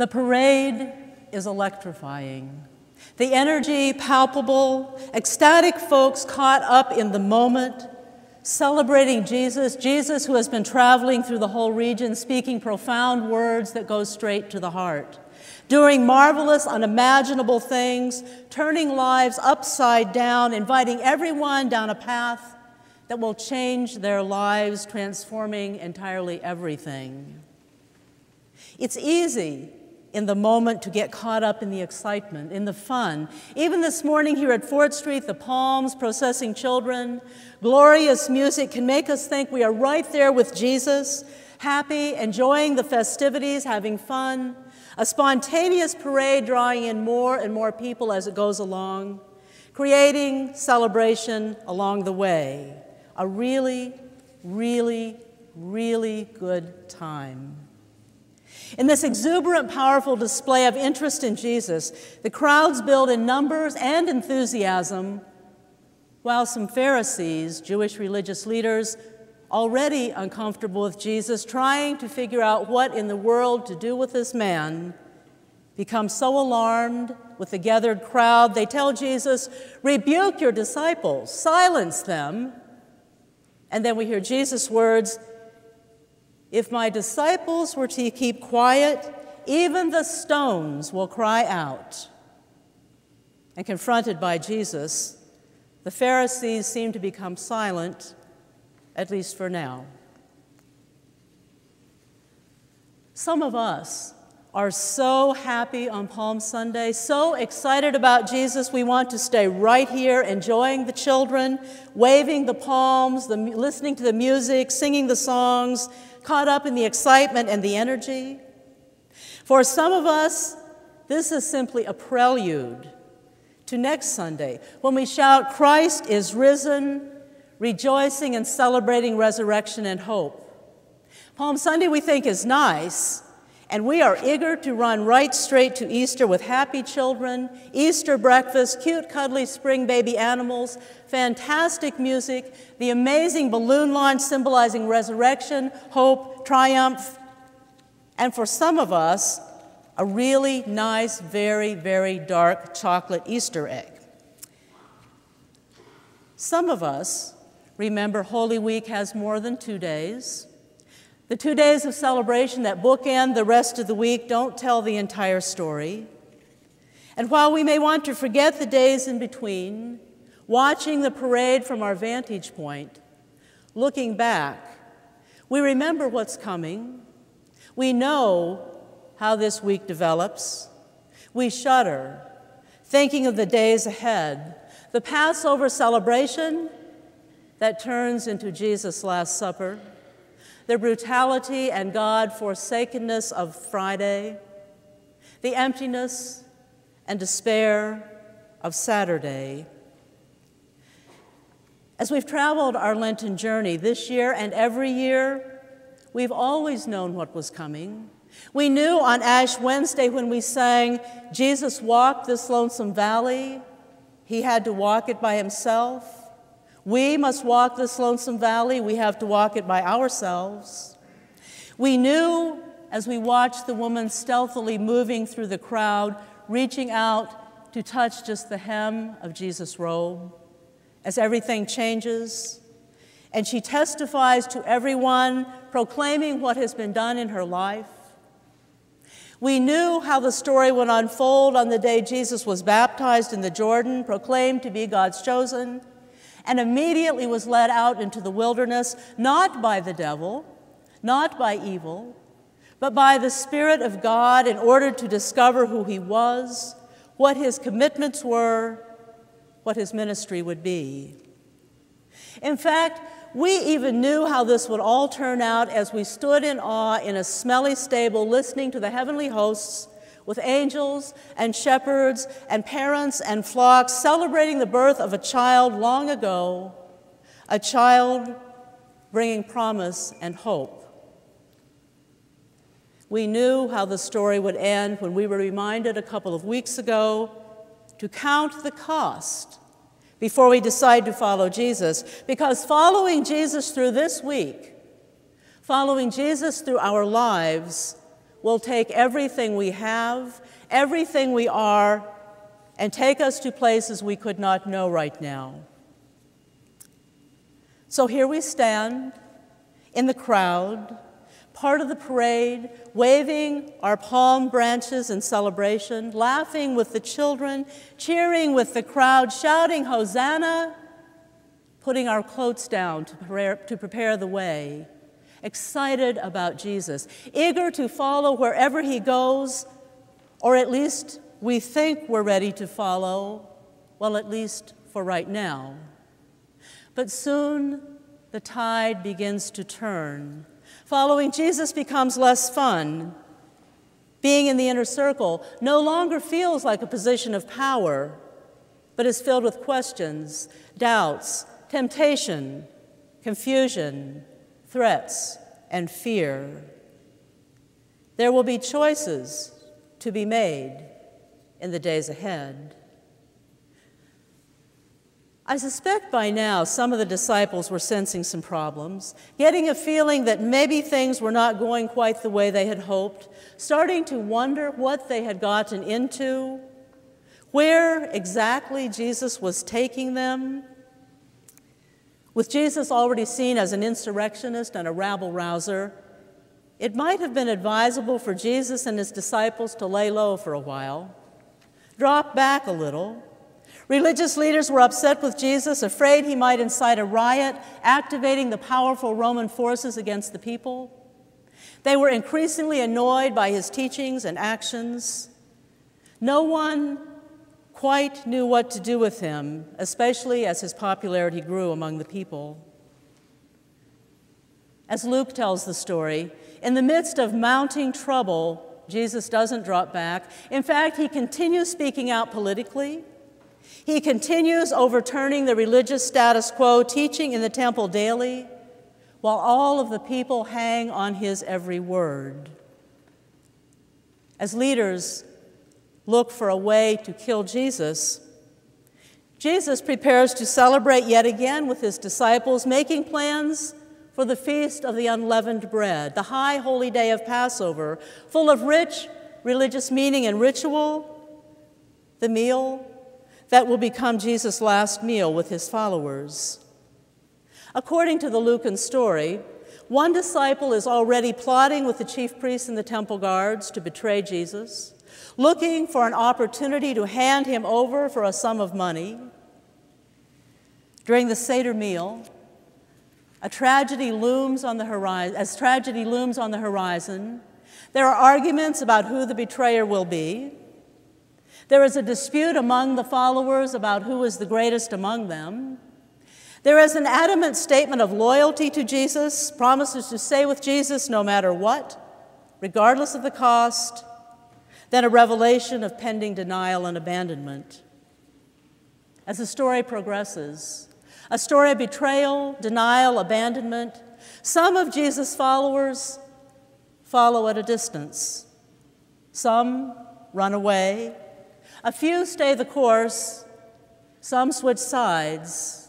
The parade is electrifying. The energy palpable, ecstatic folks caught up in the moment, celebrating Jesus, Jesus who has been traveling through the whole region, speaking profound words that go straight to the heart, doing marvelous, unimaginable things, turning lives upside down, inviting everyone down a path that will change their lives, transforming entirely everything. It's easy in the moment to get caught up in the excitement, in the fun. Even this morning here at 4th Street, the palms, processing children, glorious music can make us think we are right there with Jesus, happy, enjoying the festivities, having fun, a spontaneous parade drawing in more and more people as it goes along, creating celebration along the way. A really, really, really good time. In this exuberant, powerful display of interest in Jesus, the crowds build in numbers and enthusiasm, while some Pharisees, Jewish religious leaders, already uncomfortable with Jesus, trying to figure out what in the world to do with this man, become so alarmed with the gathered crowd, they tell Jesus, "Rebuke your disciples, silence them." And then we hear Jesus' words, "If my disciples were to keep quiet, even the stones will cry out." And confronted by Jesus, the Pharisees seem to become silent, at least for now. Some of us are so happy on Palm Sunday, so excited about Jesus, we want to stay right here, enjoying the children, waving the palms, listening to the music, singing the songs, caught up in the excitement and the energy. For some of us, this is simply a prelude to next Sunday, when we shout, "Christ is risen," rejoicing and celebrating resurrection and hope. Palm Sunday we think is nice, and we are eager to run right straight to Easter with happy children, Easter breakfast, cute, cuddly spring baby animals, fantastic music, the amazing balloon launch symbolizing resurrection, hope, triumph, and for some of us, a really nice, very, very dark chocolate Easter egg. Some of us remember Holy Week has more than 2 days. The 2 days of celebration that bookend the rest of the week don't tell the entire story. And while we may want to forget the days in between, watching the parade from our vantage point, looking back, we remember what's coming. We know how this week develops. We shudder, thinking of the days ahead, the Passover celebration that turns into Jesus' Last Supper, the brutality and God-forsakenness of Friday, the emptiness and despair of Saturday. As we've traveled our Lenten journey this year and every year, we've always known what was coming. We knew on Ash Wednesday when we sang, "Jesus walked this lonesome valley, he had to walk it by himself. We must walk this lonesome valley, we have to walk it by ourselves." We knew as we watched the woman stealthily moving through the crowd, reaching out to touch just the hem of Jesus' robe, as everything changes, and she testifies to everyone, proclaiming what has been done in her life. We knew how the story would unfold on the day Jesus was baptized in the Jordan, proclaimed to be God's chosen, and immediately was led out into the wilderness, not by the devil, not by evil, but by the Spirit of God in order to discover who he was, what his commitments were, what his ministry would be. In fact, we even knew how this would all turn out as we stood in awe in a smelly stable listening to the heavenly hosts with angels and shepherds and parents and flocks celebrating the birth of a child long ago, a child bringing promise and hope. We knew how the story would end when we were reminded a couple of weeks ago to count the cost before we decide to follow Jesus, because following Jesus through this week, following Jesus through our lives, will take everything we have, everything we are, and take us to places we could not know right now. So here we stand in the crowd, part of the parade, waving our palm branches in celebration, laughing with the children, cheering with the crowd, shouting Hosanna, putting our coats down to prepare the way, excited about Jesus, eager to follow wherever he goes, or at least we think we're ready to follow, well, at least for right now. But soon the tide begins to turn. Following Jesus becomes less fun. Being in the inner circle no longer feels like a position of power, but is filled with questions, doubts, temptation, confusion, threats, and fear. There will be choices to be made in the days ahead. I suspect by now some of the disciples were sensing some problems, getting a feeling that maybe things were not going quite the way they had hoped, starting to wonder what they had gotten into, where exactly Jesus was taking them. With Jesus already seen as an insurrectionist and a rabble-rouser, it might have been advisable for Jesus and his disciples to lay low for a while, drop back a little. Religious leaders were upset with Jesus, afraid he might incite a riot, activating the powerful Roman forces against the people. They were increasingly annoyed by his teachings and actions. No one quite knew what to do with him, especially as his popularity grew among the people. As Luke tells the story, in the midst of mounting trouble, Jesus doesn't drop back. In fact, he continues speaking out politically. He continues overturning the religious status quo, teaching in the temple daily, while all of the people hang on his every word. As leaders look for a way to kill Jesus, Jesus prepares to celebrate yet again with his disciples, making plans for the Feast of the Unleavened Bread, the high holy day of Passover, full of rich religious meaning and ritual, the meal that will become Jesus' last meal with his followers. According to the Lucan story, one disciple is already plotting with the chief priests and the temple guards to betray Jesus, looking for an opportunity to hand him over for a sum of money. During the Seder meal, as tragedy looms on the horizon, there are arguments about who the betrayer will be. There is a dispute among the followers about who is the greatest among them. There is an adamant statement of loyalty to Jesus, promises to stay with Jesus no matter what, regardless of the cost, then a revelation of pending denial and abandonment. As the story progresses, a story of betrayal, denial, abandonment, some of Jesus' followers follow at a distance. Some run away. A few stay the course. Some switch sides.